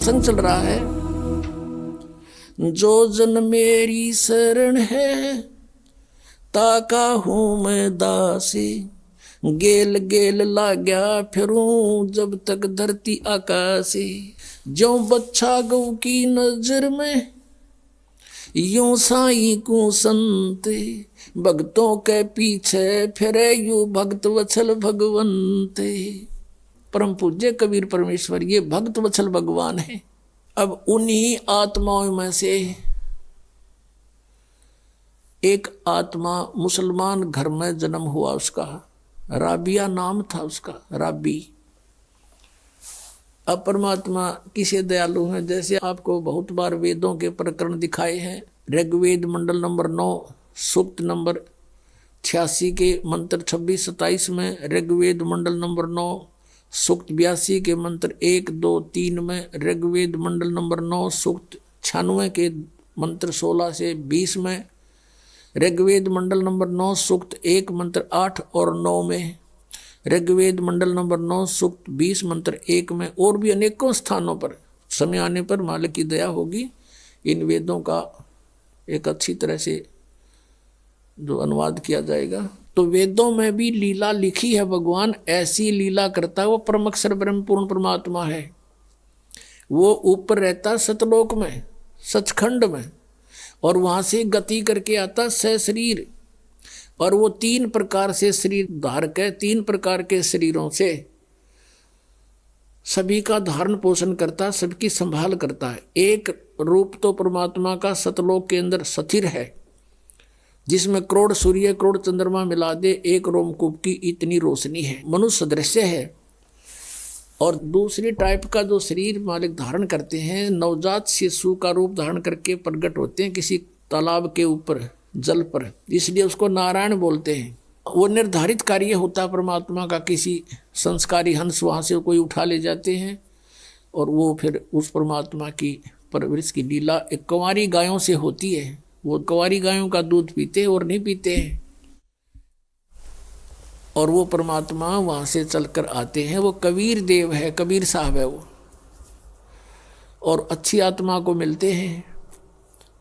संग चल रहा है। जो जन मेरी शरण है ताका हूं मैं दासी, गेल गेल लाग्या फिरूं जब तक धरती आकाशी। जो बच्चा गौ की नजर में यूं साई को संत, भक्तों के पीछे फिरे यू भक्त वत्सल भगवंत। परम पूज्य कबीर परमेश्वर ये भक्त वत्सल भगवान है। अब उन्हीं आत्माओं में से एक आत्मा मुसलमान घर में जन्म हुआ, उसका राबिया नाम था उसका, राबी। अब परमात्मा किसे दयालु हैं, जैसे आपको बहुत बार वेदों के प्रकरण दिखाए हैं। ऋग्वेद मंडल नंबर 9 सूक्त नंबर 86 के मंत्र 26-27 में, ऋग्वेद मंडल नंबर 9 सूक्त 82 के मंत्र 1, 2, 3 में, ऋग्वेद मंडल नंबर 9 सूक्त 96 के मंत्र 16 से 20 में, ऋग्वेद मंडल नंबर 9 सूक्त 1 मंत्र 8 और 9 में, ऋग्वेद मंडल नंबर 9 सूक्त 20 मंत्र 1 में, और भी अनेकों स्थानों पर समय आने पर मालिक की दया होगी इन वेदों का एक अच्छी तरह से जो अनुवाद किया जाएगा। तो वेदों में भी लीला लिखी है। भगवान ऐसी लीला करता है, वो परम अक्षर ब्रह्म पूर्ण परमात्मा है। वो ऊपर रहता सतलोक में, सचखंड में, और वहां से गति करके आता सशरीर, और वो 3 प्रकार से शरीर धारक है। 3 प्रकार के शरीरों से सभी का धारण पोषण करता, सबकी संभाल करता है। एक रूप तो परमात्मा का सतलोक के अंदर स्थिर है, जिसमें करोड़ सूर्य करोड़ चंद्रमा मिला दे एक रोमकूप की इतनी रोशनी है, मनुष्य दृश्य है। और दूसरी टाइप का जो शरीर मालिक धारण करते हैं, नवजात शिशु का रूप धारण करके प्रकट होते हैं किसी तालाब के ऊपर जल पर, इसलिए उसको नारायण बोलते हैं। वो निर्धारित कार्य होता है परमात्मा का, किसी संस्कारी हंस वहाँ से कोई उठा ले जाते हैं, और वो फिर उस परमात्मा की परवरिश की लीला एक कुंवारी गायों से होती है। वो कुंवारी गायों का दूध पीते और नहीं पीते हैं, और वो परमात्मा वहाँ से चलकर आते हैं। वो कबीर देव है, कबीर साहब है वो, और अच्छी आत्मा को मिलते हैं,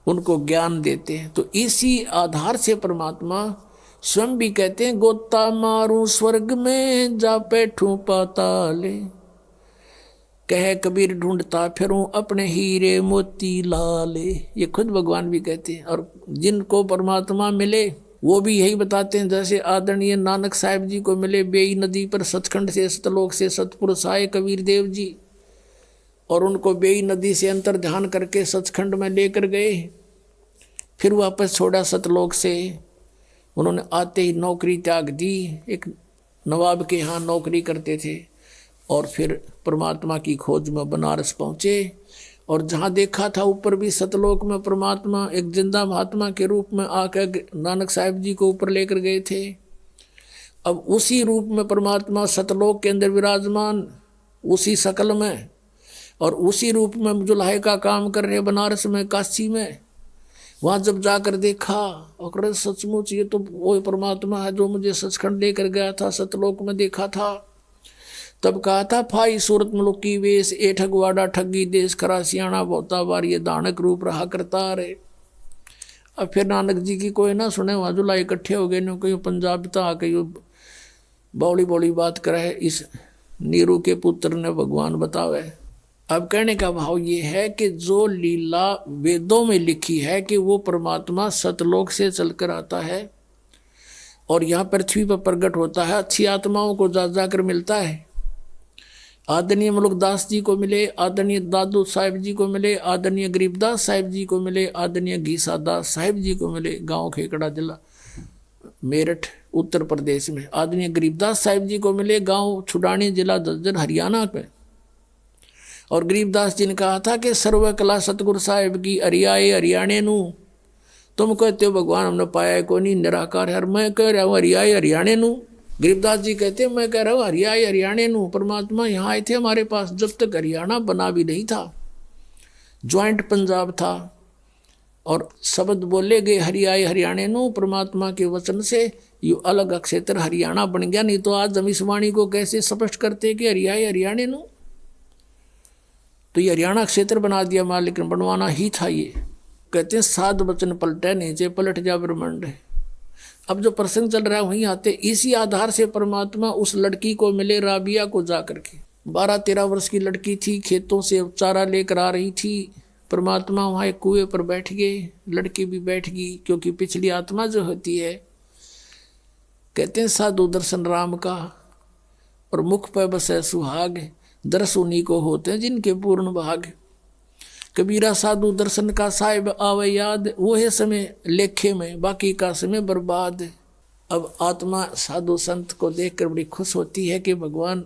उनको ज्ञान देते हैं। तो इसी आधार से परमात्मा स्वयं भी कहते हैं, गोता मारूं स्वर्ग में जा बैठूं पाताले, कह कबीर ढूंढता फिरूं अपने हीरे मोती लाले। ये खुद भगवान भी कहते हैं। और जिनको परमात्मा मिले वो भी यही बताते हैं, जैसे आदरणीय नानक साहिब जी को मिले बेई नदी पर सचखंड से सतलोक से सतपुरुष आए कबीर देव जी, और उनको बेई नदी से अंतर ध्यान करके सचखंड में लेकर गए, फिर वापस छोड़ा सतलोक से। उन्होंने आते ही नौकरी त्याग दी, एक नवाब के यहाँ नौकरी करते थे, और फिर परमात्मा की खोज में बनारस पहुँचे। और जहाँ देखा था ऊपर भी सतलोक में परमात्मा एक जिंदा महात्मा के रूप में आकर नानक साहिब जी को ऊपर लेकर गए थे। अब उसी रूप में परमात्मा सतलोक के अंदर विराजमान, उसी शकल में, और उसी रूप में जुल्हे का काम कर रहे बनारस में, काशी में। वहाँ जब जाकर देखा और सचमुच ये तो वो परमात्मा है जो मुझे सचखंड लेकर गया था, सतलोक में देखा था। तब कहा था, फाई सूरत मुलुकी वेश ए ठगवाड़ा ठगी देश, खरा सियाणा बहुता बार ये दानक रूप रहा करता रे। अब फिर नानक जी की कोई ना सुने, वहाँ जुला इकट्ठे हो गए, कहीं पंजाब तो आके बौली बौली बात करे इस नीरू के पुत्र ने भगवान बतावे। अब कहने का भाव ये है कि जो लीला वेदों में लिखी है कि वो परमात्मा सतलोक से चलकर आता है और यहाँ पृथ्वी पर प्रकट होता है, अच्छी आत्माओं को जा जाकर मिलता है। आदरणीय मुलुकदास जी को मिले, आदरणीय दादू साहिब जी को मिले, आदरणीय गरीबदास साहिब जी को मिले, आदरणीय घीसा दास साहिब जी को मिले, गांव खेकड़ा जिला मेरठ उत्तर प्रदेश में। आदरणीय गरीबदास साहिब जी को मिले, गांव छुडानी जिला झज्जर हरियाणा में। और गरीबदास जी ने कहा था कि सर्व कला सतगुरु साहिब की हरियाए हरियाणे नू, तुम कहते हो भगवान हमने पाया को नहीं, निराकार है, मैं कह रहा हूँ हरियाए हरियाणे नू। गरीबदास जी कहते हैं मैं कह रहा हूँ हरियाए हरियाणे नू। परमात्मा यहाँ आए थे हमारे पास जब तक हरियाणा बना भी नहीं था, ज्वाइंट पंजाब था, और शब्द बोले गए हरियाए हरियाणे नू। परमात्मा के वचन से ये अलग क्षेत्र हरियाणा बन गया, नहीं तो आज हम इस वाणी को कैसे स्पष्ट करते कि हरियाए हरियाणे नू। तो ये हरियाणा क्षेत्र बना दिया मां, लेकिन बनवाना ही था ये। कहते हैं 7 वचन पलटे नीचे पलट जा ब्रह्मांड। अब जो प्रसंग चल रहा है वहीं आते, इसी आधार से परमात्मा उस लड़की को मिले राबिया को जा करके। 12-13 वर्ष की लड़की थी, खेतों से चारा लेकर आ रही थी। परमात्मा वहाँ एक कुएं पर बैठ गए, लड़की भी बैठ गई, क्योंकि पिछली आत्मा जो होती है, कहते हैं साधु दर्शन राम का और मुख पर बसे सुहाग, दर्श उन्हीं को होते हैं जिनके पूर्ण भाग। कबीरा साधु दर्शन का साहिब आवे याद, वो है समय लेखे में बाकी का समय बर्बाद। अब आत्मा साधु संत को देखकर बड़ी खुश होती है कि भगवान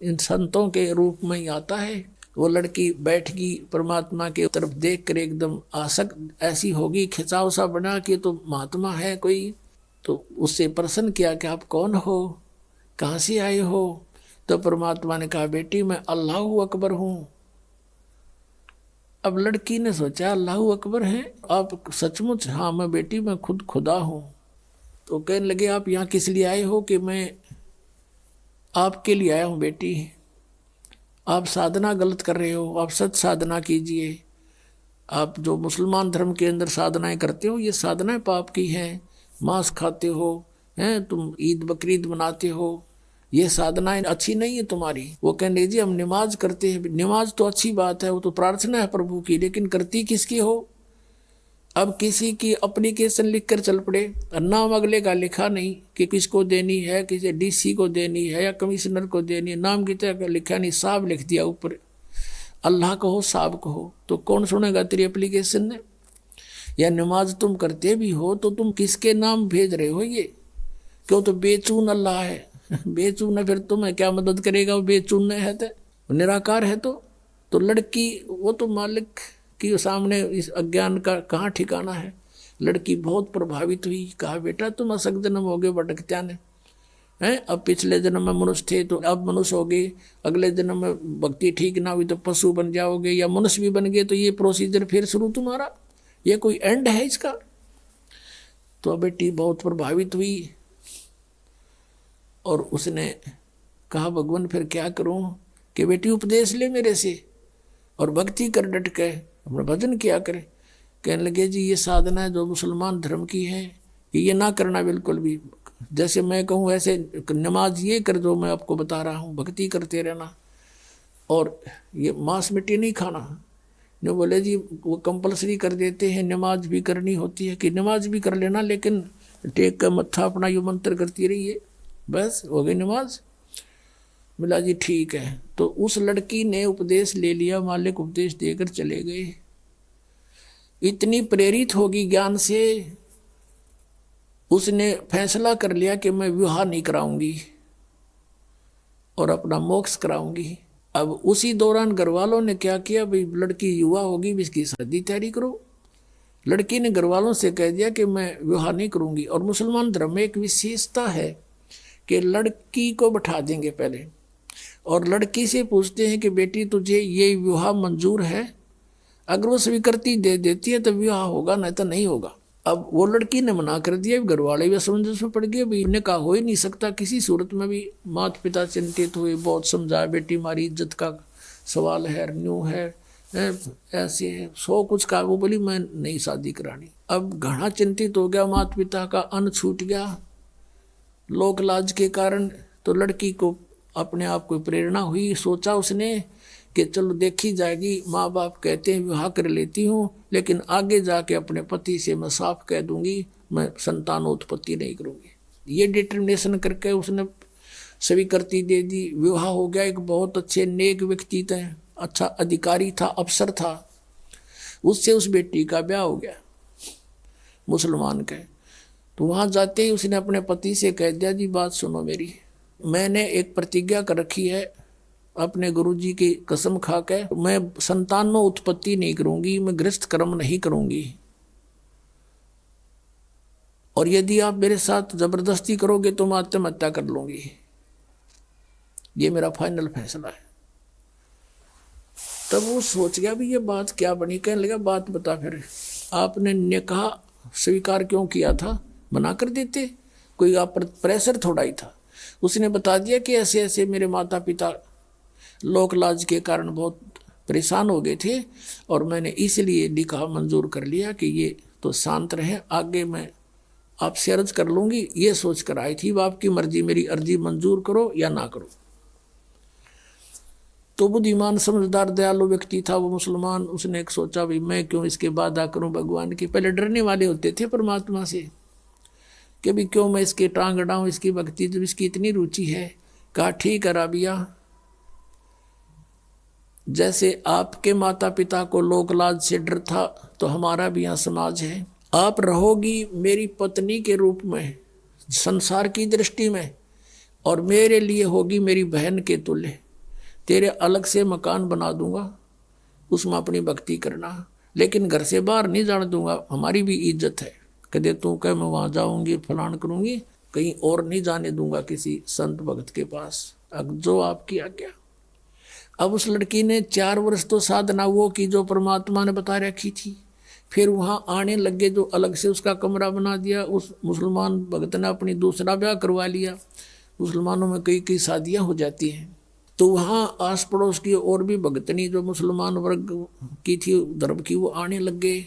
इन संतों के रूप में ही आता है। वो लड़की बैठ गई, परमात्मा के तरफ देख कर एकदम आसक्त ऐसी होगी, खिंचाव सा बना कि तो महात्मा है कोई। तो उससे प्रश्न किया कि आप कौन हो, कहाँ से आए हो? तो परमात्मा ने कहा बेटी मैं अल्लाह अकबर हूँ। अब लड़की ने सोचा अल्लाह अकबर है आप सचमुच? हाँ मैं बेटी मैं खुद खुदा हूँ। तो कहने लगे आप यहाँ किस लिए आए हो? कि मैं आपके लिए आया हूँ बेटी, आप साधना गलत कर रहे हो, आप सच साधना कीजिए। आप जो मुसलमान धर्म के अंदर साधनाएं करते हो ये साधनाएं पाप की हैं, मांस खाते हो हैं तुम, ईद बकरीद मनाते हो, ये साधनाएं अच्छी नहीं है तुम्हारी। वो कहने जी हम नमाज करते हैं। नमाज तो अच्छी बात है, वो तो प्रार्थना है प्रभु की, लेकिन करती किसकी हो? अब किसी की एप्लीकेशन लिख कर चल पड़े, नाम अगले का लिखा नहीं कि किसको देनी है, किसी डीसी को देनी है या कमिश्नर को देनी है, नाम की तरह लिखा नहीं, साहब लिख दिया ऊपर, अल्लाह कहो साहब कहो, तो कौन सुनेगा तेरी एप्लीकेशन ने? या नमाज तुम करते भी हो तो तुम किसके नाम भेज रहे हो? ये क्यों? तो बेचून अल्लाह है, बेचून है, फिर तुम्हें क्या मदद करेगा? वो बेचून है तो निराकार है। तो लड़की वो तो मालिक कि सामने इस अज्ञान का कहाँ ठिकाना है। लड़की बहुत प्रभावित हुई, कहा बेटा तुम असक जन्म हो गए भटकत्या ने हैं, अब पिछले जन्म में मनुष्य थे तो अब मनुष्य हो गए, अगले जन्म में भक्ति ठीक ना हुई तो पशु बन जाओगे या मनुष्य भी बन गए, तो ये प्रोसीजर फिर शुरू तुम्हारा, ये कोई एंड है इसका? तो बेटी बहुत प्रभावित हुई और उसने कहा भगवान फिर क्या करूं? कि बेटी उपदेश ले मेरे से और भक्ति कर डट के अपना भजन किया करे। कहने लगे जी ये साधना है जो मुसलमान धर्म की है, ये ना करना बिल्कुल भी, जैसे मैं कहूँ ऐसे नमाज ये कर दो मैं आपको बता रहा हूँ, भक्ति करते रहना और ये मांस मिट्टी नहीं खाना। जो बोले जी वो कंपलसरी कर देते हैं, नमाज भी करनी होती है, कि नमाज भी कर लेना लेकिन टेक का मत्था अपना यू मंत्र करती रहिए, बस हो गई नमाज। मिला जी ठीक है। तो उस लड़की ने उपदेश ले लिया, मालिक उपदेश देकर चले गए। इतनी प्रेरित होगी ज्ञान से, उसने फैसला कर लिया कि मैं विवाह नहीं कराऊंगी और अपना मोक्ष कराऊंगी। अब उसी दौरान घर वालों ने क्या किया, भाई लड़की युवा होगी इसकी शादी तैयारी करो। लड़की ने घर वालों से कह दिया कि मैं विवाह नहीं करूंगी। और मुसलमान धर्म में एक विशेषता है कि लड़की को बैठा देंगे पहले और लड़की से पूछते हैं कि बेटी तुझे ये विवाह मंजूर है? अगर वो स्वीकृति दे देती है तो विवाह होगा, नहीं तो नहीं होगा। अब वो लड़की ने मना कर दिया, घर वाले भी असमंजस में पड़ गए, भाई इन्हें कहा हो ही नहीं सकता किसी सूरत में भी। माता पिता चिंतित हुए, बहुत समझाया, बेटी हमारी इज्जत का सवाल है, न्यू है, ऐसे है, 100 कुछ का। वो बोली मैं नहीं शादी करानी। अब घना चिंतित हो गया, माता पिता का अन्न छूट गया लोक लाज के कारण। तो लड़की को अपने आप को प्रेरणा हुई, सोचा उसने कि चलो देखी जाएगी, माँ बाप कहते हैं विवाह कर लेती हूँ, लेकिन आगे जाके अपने पति से मैं साफ कह दूंगी मैं संतानोत्पत्ति नहीं करूँगी। ये डिटर्मिनेशन करके उसने स्वीकृति दे दी। विवाह हो गया। एक बहुत अच्छे नेक व्यक्ति थे, अच्छा अधिकारी था, अफसर था, उससे उस बेटी का ब्याह हो गया मुसलमान के। तो वहाँ जाते ही उसने अपने पति से कह दिया जी बात सुनो मेरी, मैंने एक प्रतिज्ञा कर रखी है अपने गुरुजी की कसम खा के, मैं संतानों उत्पत्ति नहीं करूंगी, मैं गृहस्थ कर्म नहीं करूंगी, और यदि आप मेरे साथ जबरदस्ती करोगे तो मैं आत्महत्या कर लूंगी। ये मेरा फाइनल फैसला है। तब वो सोच गया भी ये बात क्या बनी। कहने लगा बात बता, फिर आपने निकाह स्वीकार क्यों किया था? मना कर देते, कोई आप पर प्रेशर थोड़ा ही था। उसने बता दिया कि ऐसे ऐसे मेरे माता पिता लोक लाज के कारण बहुत परेशान हो गए थे, और मैंने इसलिए लिखा, मंजूर कर लिया कि ये तो शांत रहे, आगे मैं आपसे अर्ज कर लूँगी, ये सोच कर आई थी, आपकी मर्जी, मेरी अर्जी मंजूर करो या ना करो। तो बुद्धिमान समझदार दयालु व्यक्ति था वो मुसलमान, उसने एक सोचा, भाई मैं क्यों इसके वादा करूं भगवान की। पहले डरने वाले होते थे परमात्मा से कि भी क्यों मैं इसके टांग अड़ाऊं, इसकी भक्ति जब इसकी इतनी रुचि है। कहा ठीक है राबिया, जैसे आपके माता पिता को लोक लाज से डर था तो हमारा भी यहाँ समाज है। आप रहोगी मेरी पत्नी के रूप में संसार की दृष्टि में, और मेरे लिए होगी मेरी बहन के तुल्य। तेरे अलग से मकान बना दूंगा, उसमें अपनी भक्ति करना, लेकिन घर से बाहर नहीं जाने दूंगा, हमारी भी इज्जत है। कदे तू कह मैं वहाँ जाऊंगी फलान करूंगी, कहीं और नहीं जाने दूंगा किसी संत भक्त के पास, अब जो आपकी आज्ञा। अब उस लड़की ने 4 वर्ष तो साधना वो की जो परमात्मा ने बता रखी थी। फिर वहाँ आने लगे, जो अलग से उसका कमरा बना दिया। उस मुसलमान भक्त ने अपनी दूसरा ब्याह करवा लिया। मुसलमानों में कई कई शादियाँ हो जाती हैं। तो वहाँ आस पड़ोस की और भी भगतनी जो मुसलमान वर्ग की थी धर्म की, वो आने लग गए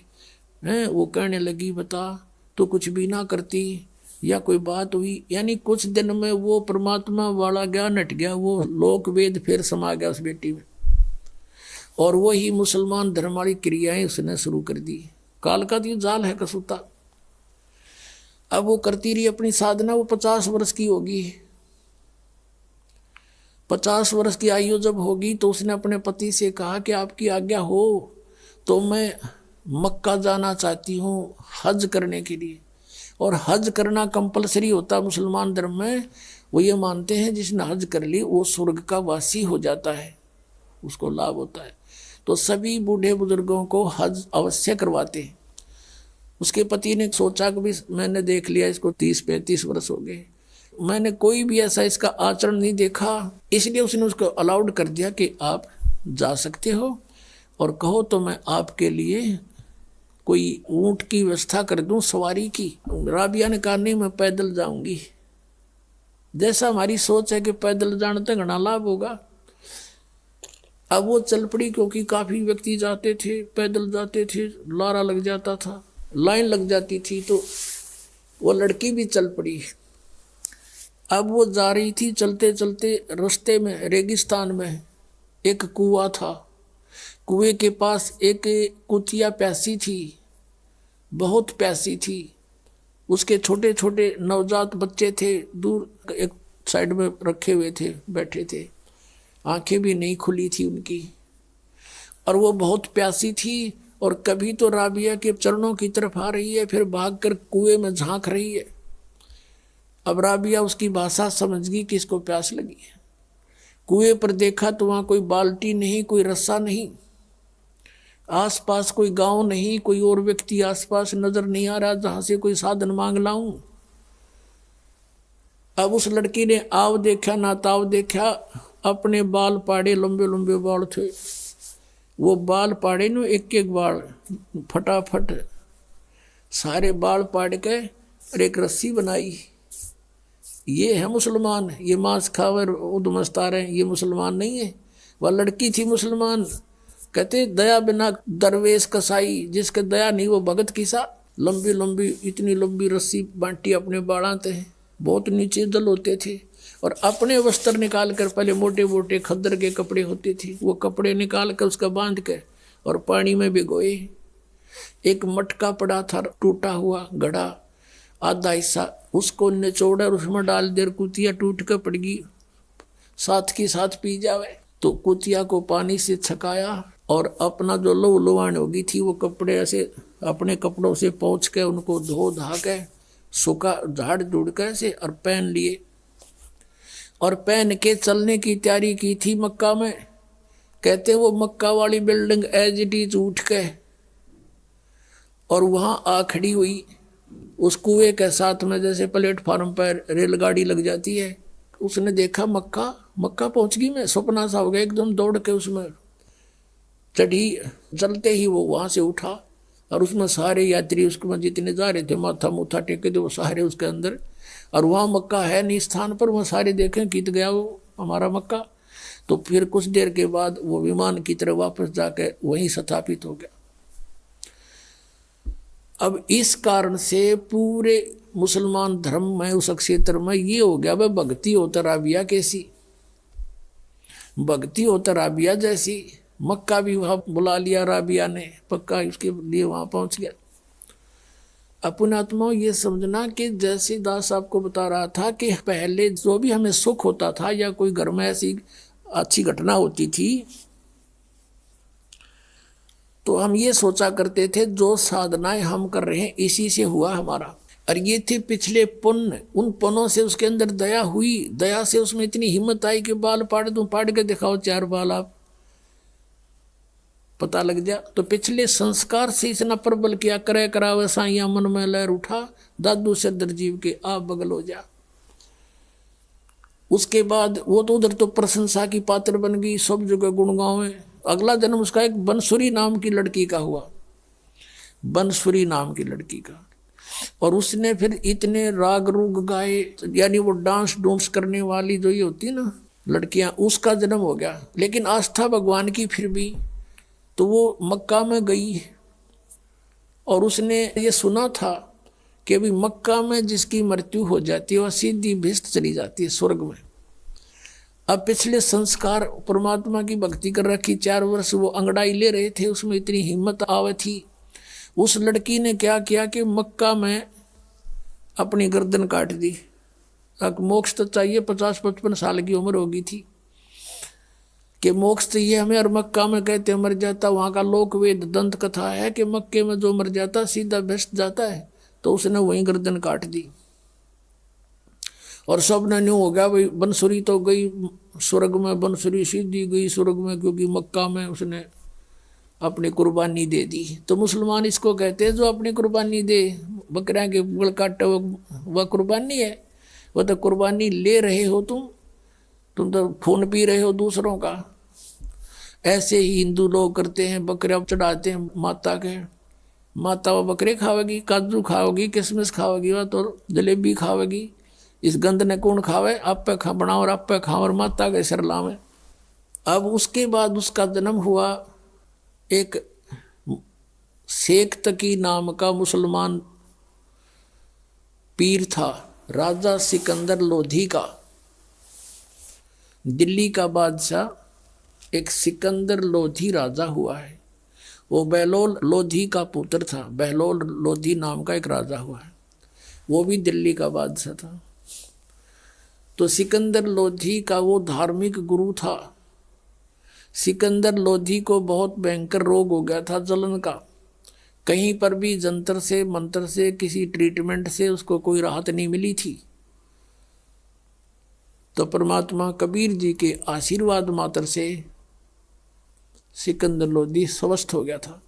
हैं। वो कहने लगी, बता तो कुछ भी ना करती या कोई बात हुई। यानी कुछ दिन में वो परमात्मा वाला ज्ञान हट गया, वो लोक वेद फिर समा गया उस बेटी में, और वही मुसलमान धर्म वाली क्रियाएं उसने शुरू कर दी। काल का तो जाल है कसूता। अब वो करती रही अपनी साधना। वो 50 वर्ष की होगी। 50 वर्ष की आयु जब होगी तो उसने अपने पति से कहा कि आपकी आज्ञा हो तो मैं मक्का जाना चाहती हूँ हज करने के लिए। और हज करना कंपलसरी होता मुसलमान धर्म में। वो ये मानते हैं जिसने हज कर ली वो स्वर्ग का वासी हो जाता है, उसको लाभ होता है। तो सभी बूढ़े बुजुर्गों को हज अवश्य करवाते हैं। उसके पति ने सोचा कि भी मैंने देख लिया इसको 30-35 वर्ष हो गए, मैंने कोई भी ऐसा इसका आचरण नहीं देखा, इसलिए उसने उसको अलाउड कर दिया कि आप जा सकते हो, और कहो तो मैं आपके लिए कोई ऊंट की व्यवस्था कर दूं सवारी की। राबिया ने कहा नहीं, मैं पैदल जाऊंगी। जैसा हमारी सोच है कि पैदल जाने तक घना लाभ होगा। अब वो चल पड़ी, क्योंकि काफी व्यक्ति जाते थे, पैदल जाते थे, लारा लग जाता था, लाइन लग जाती थी, तो वो लड़की भी चल पड़ी। अब वो जा रही थी, चलते चलते रास्ते में रेगिस्तान में एक कुआं था। कुएं के पास एक कुतिया प्यासी थी, बहुत प्यासी थी। उसके छोटे छोटे नवजात बच्चे थे, दूर एक साइड में रखे हुए थे, बैठे थे, आंखें भी नहीं खुली थी उनकी, और वो बहुत प्यासी थी। और कभी तो राबिया के चरणों की तरफ आ रही है, फिर भागकर कुएं में झांक रही है। अब राबिया उसकी भाषा समझ गई कि इसको प्यास लगी है। कुएं पर देखा तो वहाँ कोई बाल्टी नहीं, कोई रस्सा नहीं, आसपास कोई गांव नहीं, कोई और व्यक्ति आसपास नजर नहीं आ रहा जहां से कोई साधन मांग लाऊं। अब उस लड़की ने आव देखा ना ताव देखा, अपने बाल पाड़े, लंबे लंबे बाल थे, वो बाल पाड़े न, एक एक बाल फटाफट सारे बाल पाड़ के और एक रस्सी बनाई। ये है मुसलमान, ये मांस खावर उदमस्ता रहे, ये मुसलमान नहीं है। वह लड़की थी मुसलमान। कहते दया बिना दरवेश कसाई, जिसके दया नहीं वो भगत किसा। लंबी लंबी इतनी लंबी रस्सी बांटी अपने बाड़ाते हैं, बहुत नीचे जल होते थे, और अपने वस्त्र निकाल कर, पहले मोटे मोटे खद्दर के कपड़े होते थे, वो कपड़े निकाल कर उसका बांध कर और पानी में भिगोए। एक मटका पड़ा था टूटा हुआ घड़ा, आधा हिस्सा उसको निचोड़ और उसमें डाल देर कुतिया टूट कर पड़ गई, साथ की साथ पी जावे। तो कुतिया को पानी से छकाया और अपना जो लहू लुहान होगी थी वो कपड़े ऐसे अपने कपड़ों से पोंछ के उनको धो धा के सूखा झाड़ झूड़ के ऐसे और पहन लिए, और पहन के चलने की तैयारी की थी मक्का में। कहते वो मक्का वाली बिल्डिंग एज इट इज उठ के और वहां आ खड़ी हुई उस कुएं के साथ में, जैसे प्लेटफार्म पर रेलगाड़ी लग जाती है। उसने देखा मक्का, मक्का पहुंच गई। मैं सपना सा हो गया, एकदम दौड़ के उसमें चढ़ी। चलते ही वो वहां से उठा और उसमें सारे यात्री उसमें जितने जा रहे थे माथा मुथा टेके थे वो सारे उसके अंदर, और वहाँ मक्का है नहीं स्थान पर, वहाँ सारे देखें कित गया वो हमारा मक्का। तो फिर कुछ देर के बाद वो विमान की तरह वापस जाकर वहीं स्थापित हो गया। अब इस कारण से पूरे मुसलमान धर्म में उस क्षेत्र में ये हो गया, वह भक्ति होता राबिया कैसी, भक्ति होता राबिया जैसी। मक्का भी वहां बुला लिया राबिया ने, पक्का उसके लिए वहां पहुंच गया। अपने आत्मा ये समझना कि जैसे दास आपको बता रहा था कि पहले जो भी हमें सुख होता था या कोई घर में ऐसी अच्छी घटना होती थी तो हम ये सोचा करते थे जो साधनाएं हम कर रहे हैं इसी से हुआ हमारा। और ये थे पिछले पुण्य, उन पुण्यों से उसके अंदर दया हुई, दया से उसमें इतनी हिम्मत आई कि बाल पाड़ दूं, पाड़ के दिखाओ 4 बाल, आप पता लग जा। तो पिछले संस्कार से इतना प्रबल किया, करे करावे साइया मन में लहर उठा, दादू से दरजीव के आप बगल हो जा। उसके बाद वो तो उधर तो प्रशंसा की पात्र बन गई, सब जगह गुणगांव है। अगला जन्म उसका एक बनसुरी नाम की लड़की का हुआ, बनसुरी नाम की लड़की का। और उसने फिर इतने राग रूग गाए, यानी वो डांस डूंस करने वाली जो ये होती है ना लड़कियां, उसका जन्म हो गया। लेकिन आस्था भगवान की फिर भी, तो वो मक्का में गई और उसने ये सुना था कि अभी मक्का में जिसकी मृत्यु हो जाती है वह सीधी भिष्ट चली जाती है स्वर्ग में। अब पिछले संस्कार परमात्मा की भक्ति कर रखी, 4 वर्ष वो अंगड़ाई ले रहे थे, उसमें इतनी हिम्मत आवे थी। उस लड़की ने क्या किया कि मक्का में अपनी गर्दन काट दी। मोक्ष तो चाहिए, 50-55 साल की उम्र होगी थी कि मोक्ष चाहिए हमें, और मक्का में कहते मर जाता, वहाँ का लोक वेद दंत कथा है कि मक्के में जो मर जाता सीधा भ्रष्ट जाता है। तो उसने वहीं गर्दन काट दी और सब ने न्यू हो गया भाई, बनसुरी तो गई स्वर्ग में, बनसुरी सीधी गई स्वर्ग में, क्योंकि मक्का में उसने अपनी कुर्बानी दे दी। तो मुसलमान इसको कहते हैं जो अपनी कुर्बानी दे, बकरियां के गल काटे वह कुर्बानी है। वह तो कुर्बानी ले रहे हो तुम तो खून पी रहे हो दूसरों का। ऐसे ही हिंदू लोग करते हैं, बकरियां चढ़ाते हैं माता के, माता वो बकरे खावेगी, काजू खाओगी, किशमिश खाओगी, वह तो जलेबी खावेगी। इस गंद ने कौन खावे, आप पे खा बनाओ और आप पे खाओ और माता के सिर लावे। अब उसके बाद उसका जन्म हुआ एक शेख तकी नाम का मुसलमान पीर था, राजा सिकंदर लोधी का, दिल्ली का बादशाह एक सिकंदर लोधी राजा हुआ है। वो बहलोल लोधी का पुत्र था, बहलोल लोधी नाम का एक राजा हुआ है, वो भी दिल्ली का बादशाह था। तो सिकंदर लोधी का वो धार्मिक गुरु था। सिकंदर लोधी को बहुत भयंकर रोग हो गया था जलन का, कहीं पर भी जंतर से मंत्र से किसी ट्रीटमेंट से उसको कोई राहत नहीं मिली थी। तो परमात्मा कबीर जी के आशीर्वाद मात्र से सिकंदर लोधी स्वस्थ हो गया था।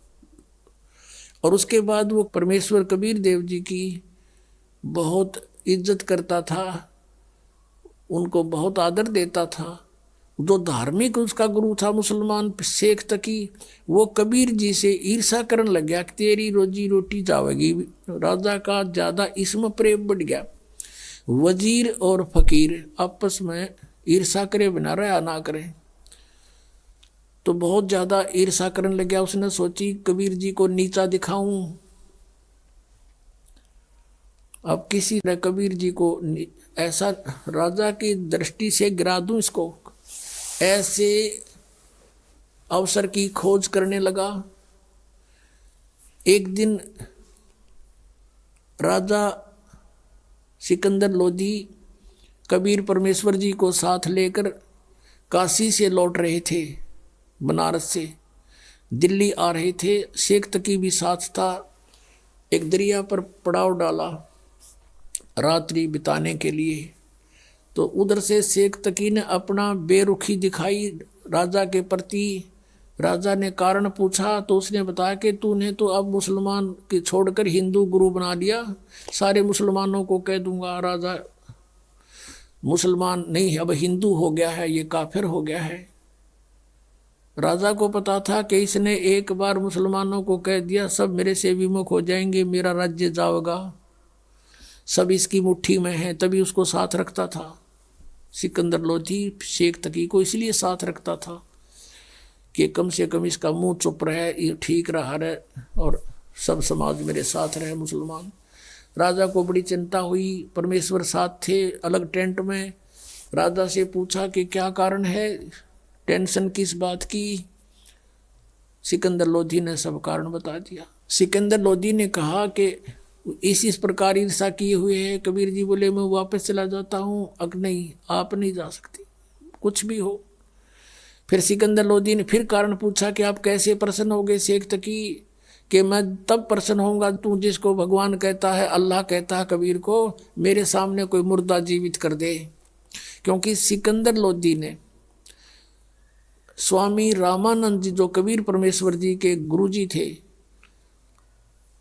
और उसके बाद वो परमेश्वर कबीर देव जी की बहुत इज्जत करता था, उनको बहुत आदर देता था। जो धार्मिक उसका गुरु था मुसलमान शेख तकी, वो कबीर जी से ईर्षा करने लग गया कि तेरी रोजी रोटी जावेगी। राजा का ज़्यादा इसमें प्रेम बढ़ गया। वजीर और फकीर आपस में ईर्षा करे बिना रहा ना करें, तो बहुत ज़्यादा ईर्षा करने लग गया। उसने सोची कबीर जी को नीचा दिखाऊं, अब किसी तरह कबीर जी को ऐसा राजा की दृष्टि से गिरा दूं इसको। ऐसे अवसर की खोज करने लगा। एक दिन राजा सिकंदर लोधी कबीर परमेश्वर जी को साथ लेकर काशी से लौट रहे थे, बनारस से दिल्ली आ रहे थे। शेख तकी भी साथ था। एक दरिया पर पड़ाव डाला रात्रि बिताने के लिए। तो उधर से शेख तकी ने अपना बेरुखी दिखाई राजा के प्रति। राजा ने कारण पूछा तो उसने बताया कि तूने तो अब मुसलमान के छोड़कर हिंदू गुरु बना लिया, सारे मुसलमानों को कह दूंगा राजा मुसलमान नहीं अब हिंदू हो गया है, ये काफिर हो गया है। राजा को पता था कि इसने एक बार मुसलमानों को कह दिया सब मेरे से विमुख हो जाएंगे, मेरा राज्य जाएगा, सब इसकी मुट्ठी में है, तभी उसको साथ रखता था सिकंदर लोधी शेख तकी को इसलिए साथ रखता था कि कम से कम इसका मुंह चुप रहे, ये ठीक रहा रहे और सब समाज मेरे साथ रहे मुसलमान। राजा को बड़ी चिंता हुई, परमेश्वर साथ थे अलग टेंट में। राजा से पूछा कि क्या कारण है, टेंशन किस बात की। सिकंदर लोधी ने सब कारण बता दिया। सिकंदर लोधी ने कहा कि इस प्रकार ईर्षा किए हुए है। कबीर जी बोले मैं वापस चला जाता हूँ। अग नहीं, आप नहीं जा सकती, कुछ भी हो। फिर सिकंदर लोधी ने फिर कारण पूछा कि आप कैसे प्रसन्न हो गए शेख तकी, कि मैं तब प्रसन्न होऊंगा तू जिसको भगवान कहता है, अल्लाह कहता है कबीर को, मेरे सामने कोई मुर्दा जीवित कर दे। क्योंकि सिकंदर लोधी ने स्वामी रामानंद जी जो कबीर परमेश्वर जी के गुरुजी थे,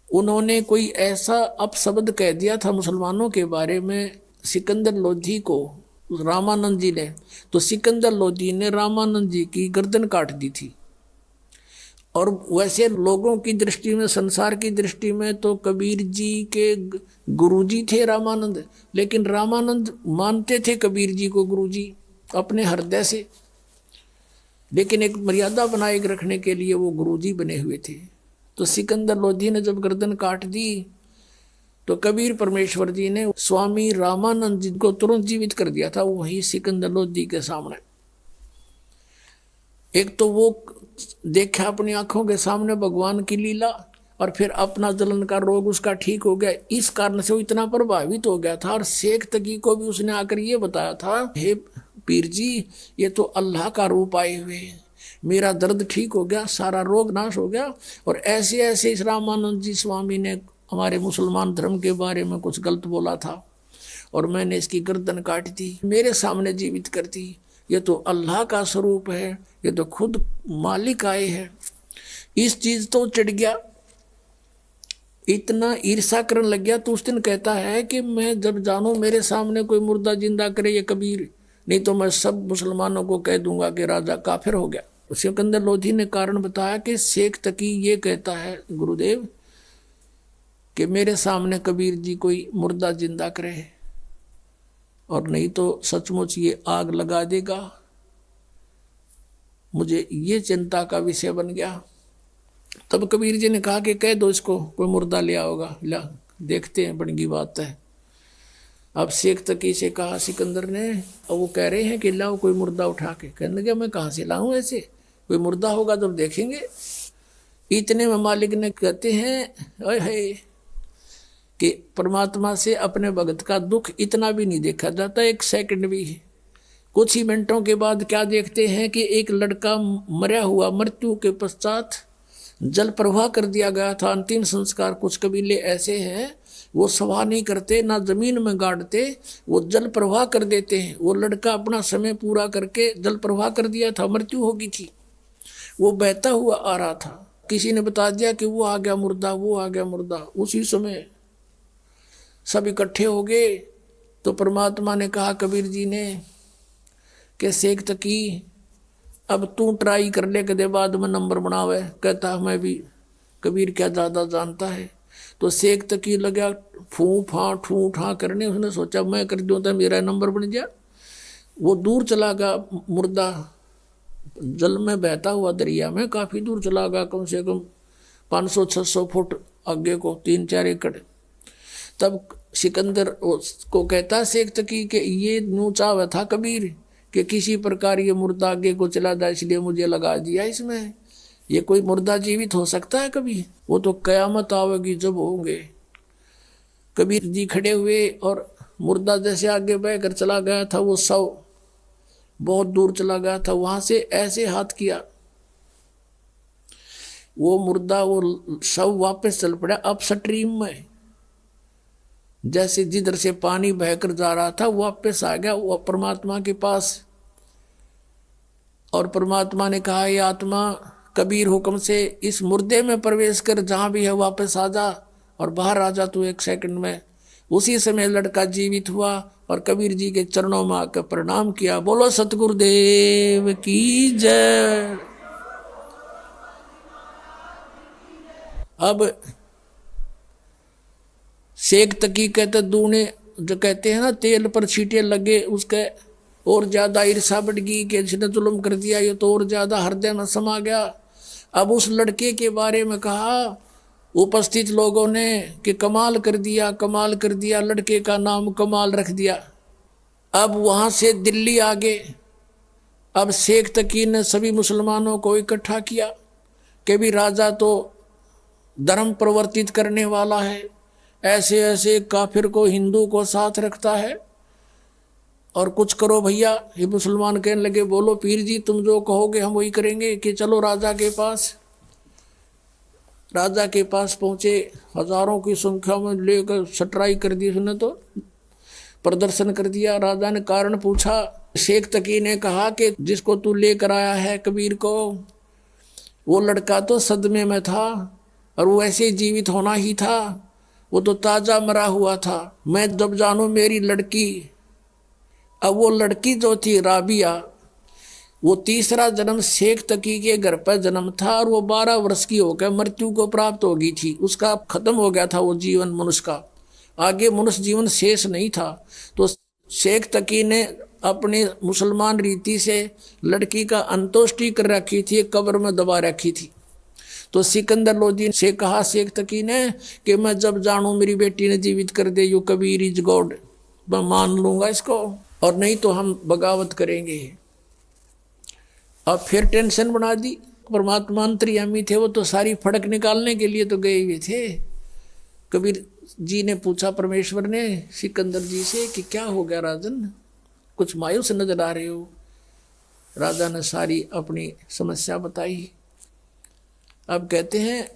उन्होंने कोई ऐसा अपशब्द कह दिया था मुसलमानों के बारे में सिकंदर लोधी को, रामानंद जी ने। तो सिकंदर लोधी ने रामानंद जी की गर्दन काट दी थी। और वैसे लोगों की दृष्टि में, संसार की दृष्टि में तो कबीर जी के गुरुजी थे रामानंद, लेकिन रामानंद मानते थे कबीर जी को गुरुजी अपने हृदय से, लेकिन एक मर्यादा बनाए रखने के लिए वो गुरुजी बने हुए थे। तो सिकंदर लोधी ने जब गर्दन काट दी तो कबीर परमेश्वर जी ने स्वामी रामानंद जी को तुरंत जीवित कर दिया था वही सिकंदर लोधी के सामने। एक तो वो देखा अपनी आंखों के सामने भगवान की लीला, और फिर अपना जलन का रोग उसका ठीक हो गया। इस कारण से वो इतना प्रभावित हो गया था। और शेख तकी को भी उसने आकर ये बताया था, हे पीर जी, ये तो अल्लाह का रूप आए हुए हैं, मेरा दर्द ठीक हो गया, सारा रोग नाश हो गया। और ऐसे ऐसे इस रामानंद जी स्वामी ने हमारे मुसलमान धर्म के बारे में कुछ गलत बोला था और मैंने इसकी गर्दन काट दी, मेरे सामने जीवित कर दी। ये तो अल्लाह का स्वरूप है, ये तो खुद मालिक आए हैं। इस चीज तो चिढ़ गया, इतना ईर्षा करने लग गया। तो उस दिन कहता है कि मैं जब जानू मेरे सामने कोई मुर्दा जिंदा करे ये कबीर, नहीं तो मैं सब मुसलमानों को कह दूंगा कि राजा काफिर हो गया। सिकंदर लोधी ने कारण बताया कि शेख तकी ये कहता है गुरुदेव कि मेरे सामने कबीर जी कोई मुर्दा जिंदा करे, और नहीं तो सचमुच ये आग लगा देगा। मुझे ये चिंता का विषय बन गया। तब कबीर जी ने कहा कि कह दो इसको कोई मुर्दा ले आओगा, ला देखते हैं, बड़ी बात है। अब शेख तकी से कहा सिकंदर ने, और वो कह रहे हैं कि लाओ कोई मुर्दा उठा के। कहने लगे मैं कहाँ से लाऊं, ऐसे कोई मुर्दा होगा जब देखेंगे। इतने में मालिक ने कहते हैं है कि परमात्मा से अपने भगत का दुख इतना भी नहीं देखा जाता, एक सेकंड भी। कुछ ही मिनटों के बाद क्या देखते हैं कि एक लड़का मरा हुआ, मृत्यु के पश्चात जल प्रवाह कर दिया गया था। अंतिम संस्कार कुछ कबीले ऐसे हैं वो सवाह नहीं करते, ना जमीन में गाड़ते, वो जल प्रवाह कर देते हैं। वो लड़का अपना समय पूरा करके जल प्रवाह कर दिया था, मृत्यु हो गई थी, वो बहता हुआ आ रहा था। किसी ने बता दिया कि वो आ गया मुर्दा, वो आ गया मुर्दा। उसी समय सब इकट्ठे हो गए। तो परमात्मा ने कहा कबीर जी ने कि शेख तकी अब तू ट्राई कर ले, कदे बाद में नंबर बनावे। कहता मैं भी कबीर क्या ज़्यादा जानता है। तो शेख तकी लगा फू ठा करने। उसने सोचा मैं कर दूँ तो मेरा नंबर बन गया। वो दूर चला गया मुर्दा, जल में बहता हुआ दरिया में काफ़ी दूर चला गया, कम से कम 500-600 फुट आगे को, 3-4 एकड़। तब सिकंदर को कहता शेख तकी कि ये न्यू चाव था कबीर कि किसी प्रकार ये मुर्दा आगे को चला जाए, इसलिए मुझे लगा दिया इसमें। ये कोई मुर्दा जीवित हो सकता है कभी? वो तो कयामत आवेगी जब होंगे। कबीर जी खड़े हुए और मुर्दा जैसे आगे बह कर चला गया था, वो शव बहुत दूर चला गया था। वहां से ऐसे हाथ किया, वो मुर्दा, वो शव वापस चल पड़ा अप स्ट्रीम में। जैसे जिधर से पानी बहकर जा रहा था वापस आ गया वो परमात्मा के पास। और परमात्मा ने कहा ये आत्मा कबीर हुक्म से इस मुर्दे में प्रवेश कर, जहां भी है वापस आ जा और बाहर आ जा तू 1 सेकंड में। उसी समय लड़का जीवित हुआ और कबीर जी के चरणों में आकर प्रणाम किया। बोलो सतगुरुदेव की जय। अब शेख तकी कहते दूने जो कहते हैं ना, तेल पर छींटे लगे उसके और ज्यादा ईर्षा बढ़ गई कि इसने जुल्म कर दिया, ये तो और ज्यादा हृदय में समा गया। अब उस लड़के के बारे में कहा उपस्थित लोगों ने कि कमाल कर दिया, कमाल कर दिया, लड़के का नाम कमाल रख दिया। अब वहां से दिल्ली आ गए। अब शेख तकी ने सभी मुसलमानों को इकट्ठा किया कि भी राजा तो धर्म प्रवर्तित करने वाला है, ऐसे ऐसे काफिर को हिंदू को साथ रखता है, और कुछ करो भैया। ये मुसलमान कहने लगे बोलो पीर जी, तुम जो कहोगे हम वही करेंगे। कि चलो राजा के पास। राजा के पास पहुंचे, हजारों की संख्या में लेकर सटराई कर दी उसने, तो प्रदर्शन कर दिया। राजा ने कारण पूछा। शेख तकी ने कहा कि जिसको तू लेकर आया है कबीर को, वो लड़का तो सदमे में था और वो ऐसे जीवित होना ही था, वो तो ताजा मरा हुआ था। मैं जब जानू मेरी लड़की, अब वो लड़की जो थी राबिया, वो तीसरा जन्म शेख तकी के घर पर जन्म था और वो 12 वर्ष की होकर मृत्यु को प्राप्त हो गई थी। उसका खत्म हो गया था वो जीवन मनुष्य का, आगे मनुष्य जीवन शेष नहीं था। तो शेख तकी ने अपने मुसलमान रीति से लड़की का अंत्येष्टि कर रखी थी, कब्र में दबा रखी थी। तो सिकंदर लोधी से कहा शेख तकी ने कि मैं जब जानू मेरी बेटी ने जीवित कर दे, यू कबीर इज गॉड, मैं मान लूंगा इसको, और नहीं तो हम बगावत करेंगे। अब फिर टेंशन बना दी। परमात्मा अंतर्यामी थे, वो तो सारी फड़क निकालने के लिए तो गए हुए थे। कबीर जी ने पूछा परमेश्वर ने सिकंदर जी से कि क्या हो गया राजन, कुछ मायूस नजर आ रहे हो। राजा ने सारी अपनी समस्या बताई। अब कहते हैं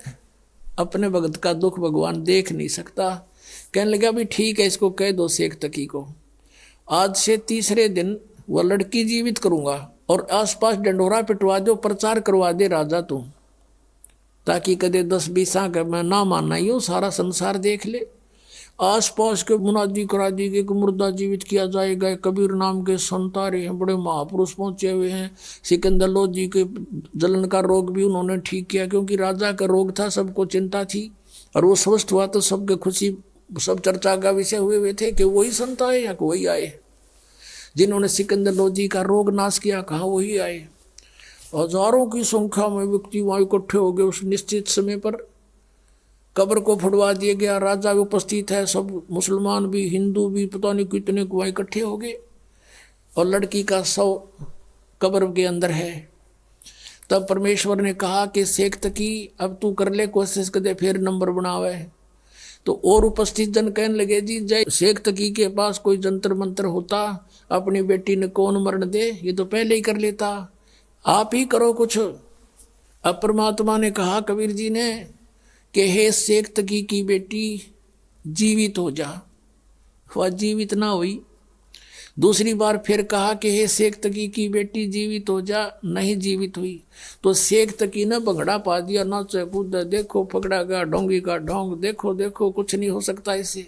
अपने भगत का दुख भगवान देख नहीं सकता। कहने लगा भी ठीक है, इसको कह दो शेख तकी को, आज से तीसरे दिन वह लड़की जीवित करूंगा और आसपास डंडोरा पिटवा दो, प्रचार करवा दे राजा तू, ताकि कदे 10-20 का मैं ना मानना ही हो, सारा संसार देख ले। आसपास के मुनादी करा दी कि मुर्दा जीवित किया जाएगा। कबीर नाम के संत आ रहे हैं, बड़े महापुरुष पहुंचे हुए हैं। सिकंदर लोधी के जलन का रोग भी उन्होंने ठीक किया, क्योंकि राजा का रोग था, सबको चिंता थी, और वो स्वस्थ हुआ तो सबके खुशी, सब चर्चा का विषय हुए थे कि वही संत आए या वही आए जिन्होंने सिकंदर लोधी का रोग नाश किया। कहाँ वही आए। हजारों की संख्या में व्यक्ति वहां इकट्ठे हो गए। उस निश्चित समय पर कब्र को फुड़वा दिया गया। राजा भी उपस्थित है, सब मुसलमान भी हिंदू भी पता नहीं कितने को वहां इकट्ठे हो गए, और लड़की का शव कब्र के अंदर है। तब परमेश्वर ने कहा कि शेख तकी अब तू कर ले कोशिश, कर दे फिर नंबर बनावे। तो और उपस्थित जन कहने लगे जी जय शेख तकी के पास कोई जंतर मंत्र होता, अपनी बेटी ने कौन मरण दे, ये तो पहले ही कर लेता, आप ही करो कुछ। अब परमात्मा ने कहा कबीर जी ने कि हे शेख तकी की बेटी जीवित हो जा। वह जीवित ना हुई। दूसरी बार फिर कहा कि हे शेख तकी की बेटी जीवित हो जा, नहीं जीवित हुई। तो शेख तकी ने भंगड़ा पा दिया, नाचे कूद, देखो पकड़ा गया ढोंगी का ढोंग, देखो देखो कुछ नहीं हो सकता इससे।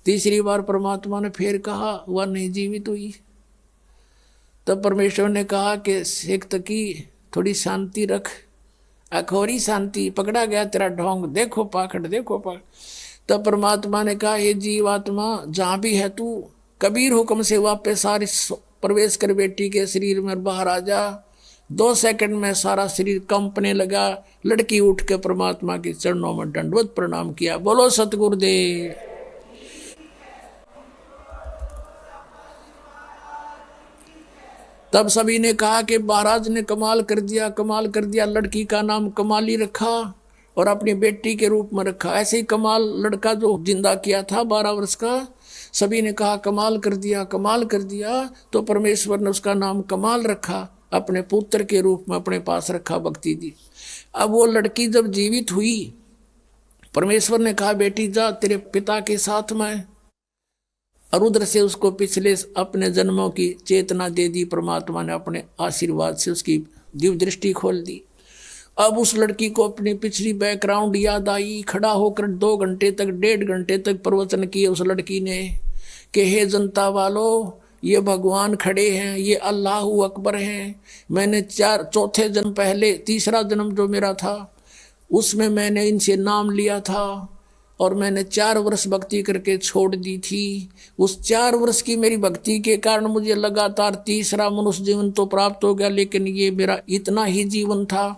तीसरी बार परमात्मा ने फिर कहा, वह नहीं जीवित हुई। तब परमेश्वर ने कहा कि शेख तकी थोड़ी शांति रख, अखोरी शांति, पकड़ा गया तेरा ढोंग, देखो पाखड़, देखो पाखड़। तब परमात्मा ने कहा, ये जीवात्मा जहाँ भी है तू कबीर हुक्म से वापस सारी प्रवेश कर बेटी के शरीर में, बाहर आ जा। 2 सेकंड में सारा शरीर कंपने लगा। लड़की उठ के परमात्मा के चरणों में दंडवत प्रणाम किया। बोलो सतगुरुदेव। तब सभी ने कहा कि महाराज ने कमाल कर दिया, कमाल कर दिया। लड़की का नाम कमाली रखा और अपनी बेटी के रूप में रखा। ऐसे ही कमाल लड़का जो जिंदा किया था 12 वर्ष का, सभी ने कहा कमाल कर दिया, कमाल कर दिया। तो परमेश्वर ने उसका नाम कमाल रखा, अपने पुत्र के रूप में अपने पास रखा, भक्ति दी। अब वो लड़की जब जीवित हुई, परमेश्वर ने कहा बेटी जा तेरे पिता के साथ में, और उधर से उसको पिछले अपने जन्मों की चेतना दे दी। परमात्मा ने अपने आशीर्वाद से उसकी दिव्य दृष्टि खोल दी। अब उस लड़की को अपनी पिछली बैकग्राउंड याद आई। खड़ा होकर 2 घंटे तक, 1.5 घंटे तक प्रवचन किए उस लड़की ने कि हे जनता वालों, ये भगवान खड़े हैं, ये अल्लाह अकबर हैं। मैंने 4 जन्म पहले, तीसरा जन्म जो मेरा था उसमें मैंने इनसे नाम लिया था और मैंने 4 वर्ष भक्ति करके छोड़ दी थी। उस 4 वर्ष की मेरी भक्ति के कारण मुझे लगातार तीसरा मनुष्य जीवन तो प्राप्त हो गया, लेकिन ये मेरा इतना ही जीवन था।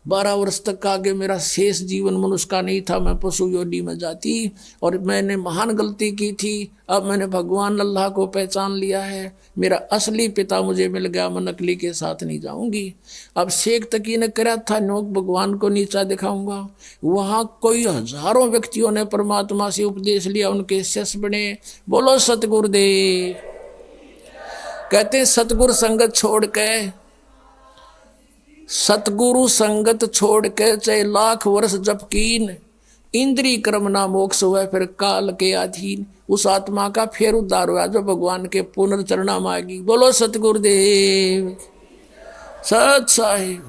12 वर्ष तक आगे मेरा शेष जीवन मनुष्य का नहीं था, मैं पशु योनि में जाती। और मैंने महान गलती की थी। अब मैंने भगवान अल्लाह को पहचान लिया है, मेरा असली पिता मुझे मिल गया, मैं नकली के साथ नहीं जाऊंगी। अब शेख तकी ने करा था नोक भगवान को नीचा दिखाऊंगा। वहाँ कोई हजारों व्यक्तियों ने परमात्मा से उपदेश लिया, उनके शिष्य बने। बोलो सतगुरुदेव। कहते सतगुरु संगत छोड़ के, सतगुरु संगत छोड़ के चाहे लाख वर्ष जप कीन, इंद्री कर्म ना मोक्ष हुआ फिर काल के अधीन। उस आत्मा का फिर उद्धार हुआ जो भगवान के पुनर्चरणा मांगी। बोलो सतगुरुदेव सत साहिब।